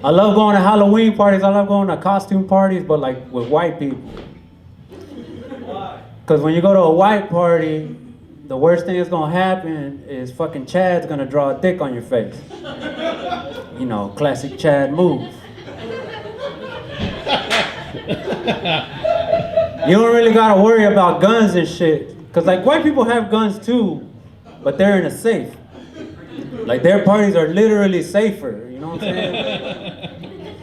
I love going to Halloween parties. I love going to costume parties, but like with white people. Because when you go to a white party, the worst thing that's gonna happen is fucking Chad's gonna draw a dick on your face. You know, classic Chad move. You don't really gotta worry about guns and shit. Because like white people have guns too, but they're in a safe. Like their parties are literally safer, you know what I'm saying?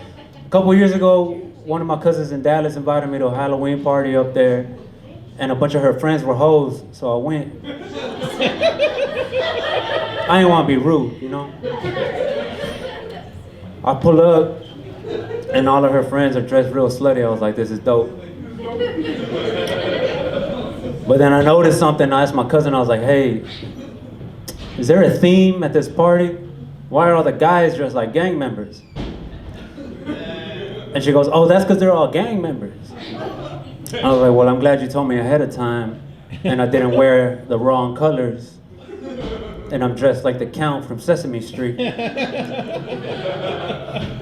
A couple years ago, one of my cousins in Dallas invited me to a Halloween party up there, and a bunch of her friends were hoes, so I went. I didn't want to be rude, you know? I pull up, and all of her friends are dressed real slutty. I was like, this is dope. But then I noticed something. I asked my cousin, I was like, hey, is there a theme at this party? Why are all the guys dressed like gang members? And she goes, oh, that's because they're all gang members. I was like, well, I'm glad you told me ahead of time, and I didn't wear the wrong colors, and I'm dressed like the Count from Sesame Street. I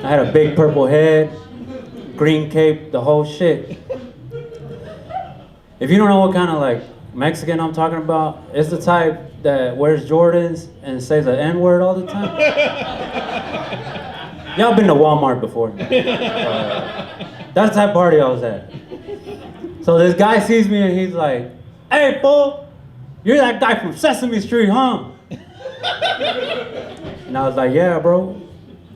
had a big purple head, green cape, the whole shit. If you don't know what kind of like Mexican I'm talking about, it's the type that wears Jordans and says the N-word all the time. Y'all been to Walmart before. That's the type of party I was at. So this guy sees me and he's like, hey, fool, you're that guy from Sesame Street, huh? And I was like, yeah, bro.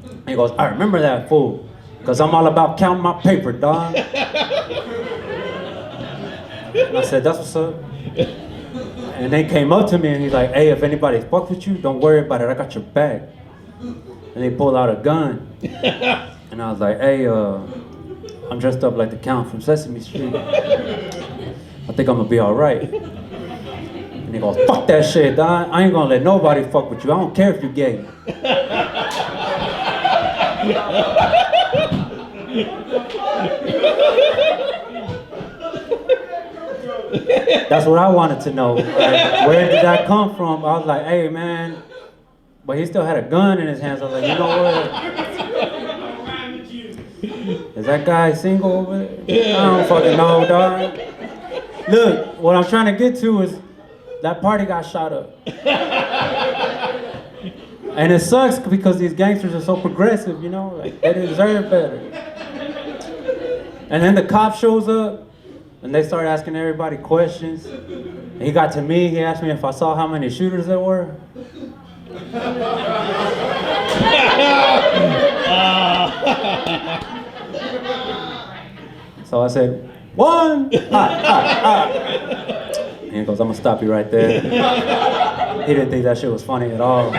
And he goes, I remember that, fool, because I'm all about counting my paper, dog. And I said, that's what's up. And they came up to me and he's like, hey, if anybody fucks with you, don't worry about it, I got your back. And they pulled out a gun. And I was like, hey, I'm dressed up like the Count from Sesame Street. I think I'm gonna be all right. And he goes, fuck that shit, dog. I ain't gonna let nobody fuck with you. I don't care if you're gay. That's what I wanted to know. Like, where did that come from? I was like, hey, man. But he still had a gun in his hands. I was like, you know what? Is that guy single over there? I don't fucking know, dog. Look, what I'm trying to get to is that party got shot up. And it sucks because these gangsters are so progressive, you know? Like, they deserve better. And then the cop shows up, and they start asking everybody questions. And he got to me, he asked me if I saw how many shooters there were. So I said, 1! And he goes, I'm gonna stop you right there. He didn't think that shit was funny at all.